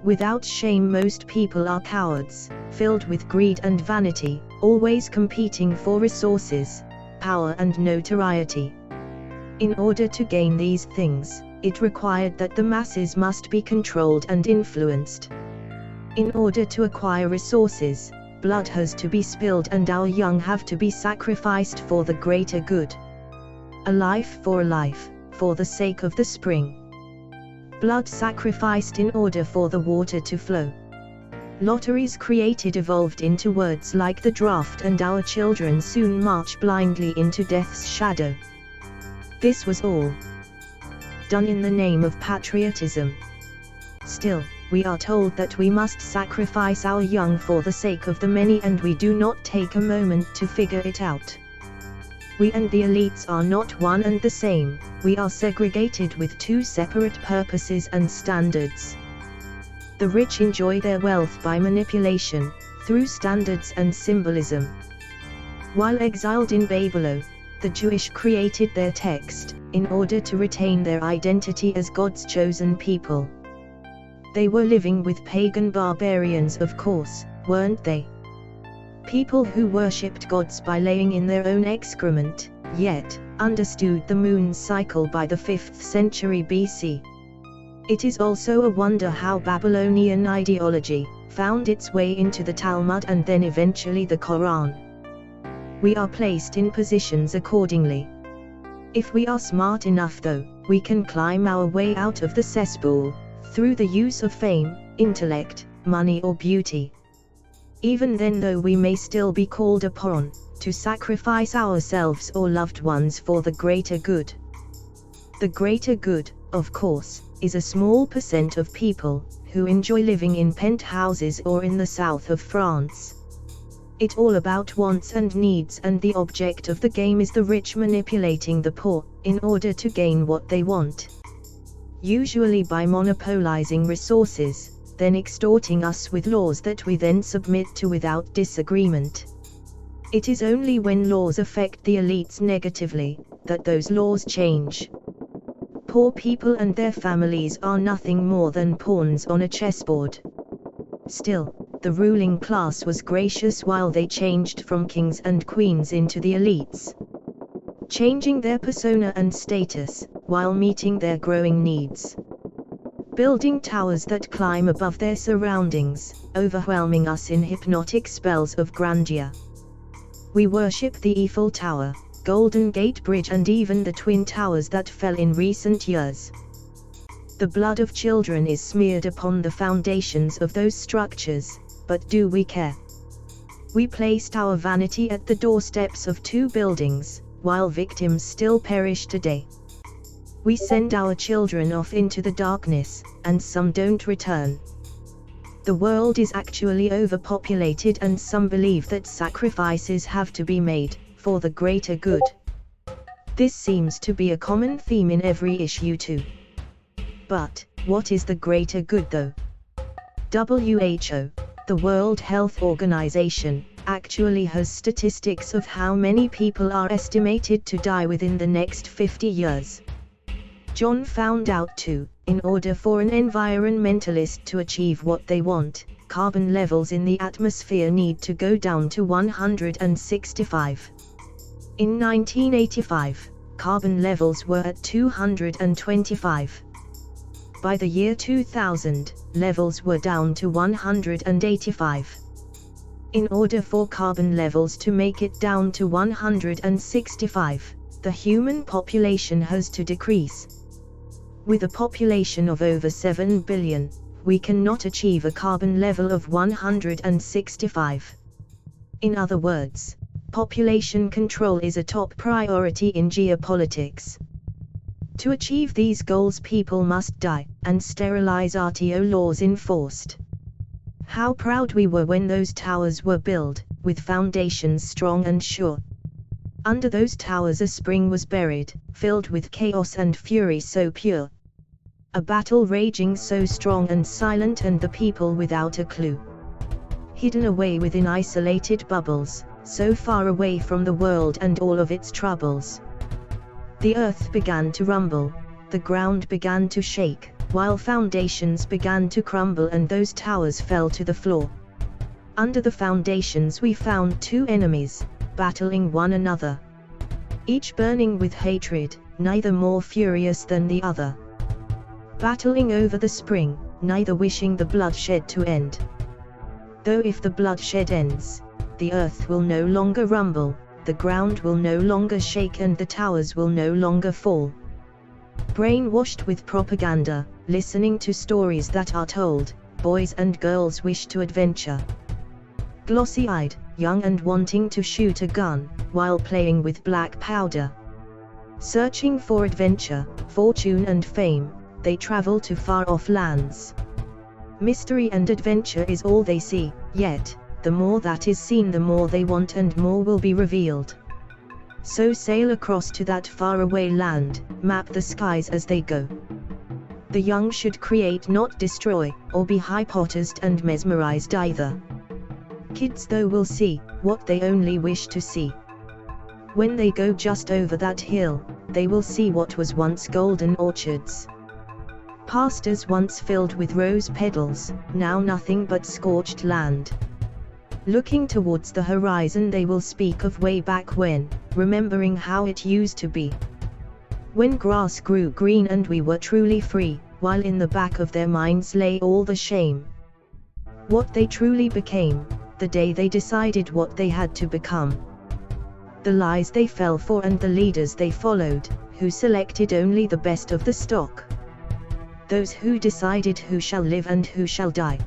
Without shame, most people are cowards, filled with greed and vanity, always competing for resources, power and notoriety. In order to gain these things, it required that the masses must be controlled and influenced. In order to acquire resources, blood has to be spilled and our young have to be sacrificed for the greater good. A life, for the sake of the spring. Blood sacrificed in order for the water to flow. Lotteries created evolved into words like the draft, and our children soon march blindly into death's shadow. This was all done in the name of patriotism. Still, we are told that we must sacrifice our young for the sake of the many, and we do not take a moment to figure it out. We and the elites are not one and the same, we are segregated with two separate purposes and standards. The rich enjoy their wealth by manipulation, through standards and symbolism. While exiled in Babylon, the Jewish created their text, in order to retain their identity as God's chosen people. They were living with pagan barbarians, of course, weren't they? People who worshipped gods by laying in their own excrement, yet understood the moon's cycle by the 5th century BC. It is also a wonder how Babylonian ideology found its way into the Talmud and then eventually the Quran. We are placed in positions accordingly. If we are smart enough, though, we can climb our way out of the cesspool, through the use of fame, intellect, money or beauty. Even then, though, we may still be called upon to sacrifice ourselves or loved ones for the greater good. The greater good, of course, is a small percent of people who enjoy living in penthouses or in the south of France. It's all about wants and needs, and the object of the game is the rich manipulating the poor, in order to gain what they want. Usually by monopolizing resources, then extorting us with laws that we then submit to without disagreement. It is only when laws affect the elites negatively, that those laws change. Poor people and their families are nothing more than pawns on a chessboard. Still, the ruling class was gracious while they changed from kings and queens into the elites, changing their persona and status, while meeting their growing needs. Building towers that climb above their surroundings, overwhelming us in hypnotic spells of grandeur. We worship the Eiffel Tower, Golden Gate Bridge and even the Twin Towers that fell in recent years. The blood of children is smeared upon the foundations of those structures, but do we care? We placed our vanity at the doorsteps of two buildings, while victims still perish today. We send our children off into the darkness, and some don't return. The world is actually overpopulated, and some believe that sacrifices have to be made, for the greater good. This seems to be a common theme in every issue too. But, what is the greater good though? WHO, the World Health Organization, actually has statistics of how many people are estimated to die within the next 50 years. John found out too, in order for an environmentalist to achieve what they want, carbon levels in the atmosphere need to go down to 165. In 1985, carbon levels were at 225. By the year 2000, levels were down to 185. In order for carbon levels to make it down to 165, the human population has to decrease. With a population of over 7 billion, we cannot achieve a carbon level of 165. In other words, population control is a top priority in geopolitics. To achieve these goals, people must die, and sterilize RTO laws enforced. How proud we were when those towers were built, with foundations strong and sure. Under those towers a spring was buried, filled with chaos and fury so pure. A battle raging so strong and silent, and the people without a clue. Hidden away within isolated bubbles, so far away from the world and all of its troubles. The earth began to rumble, the ground began to shake, while foundations began to crumble and those towers fell to the floor. Under the foundations we found two enemies, battling one another. Each burning with hatred, neither more furious than the other. Battling over the spring, neither wishing the bloodshed to end. Though if the bloodshed ends, the earth will no longer rumble, the ground will no longer shake and the towers will no longer fall. Brainwashed with propaganda, listening to stories that are told, boys and girls wish to adventure. Glossy-eyed, young and wanting to shoot a gun, while playing with black powder. Searching for adventure, fortune and fame, they travel to far-off lands. Mystery and adventure is all they see, yet, the more that is seen the more they want and more will be revealed. So sail across to that faraway land, map the skies as they go. The young should create not destroy, or be hypnotized and mesmerized either. Kids though will see, what they only wish to see. When they go just over that hill, they will see what was once golden orchards. Pastures once filled with rose petals, now nothing but scorched land. Looking towards the horizon they will speak of way back when, remembering how it used to be. When grass grew green and we were truly free, while in the back of their minds lay all the shame. What they truly became, the day they decided what they had to become. The lies they fell for and the leaders they followed, who selected only the best of the stock. Those who decided who shall live and who shall die.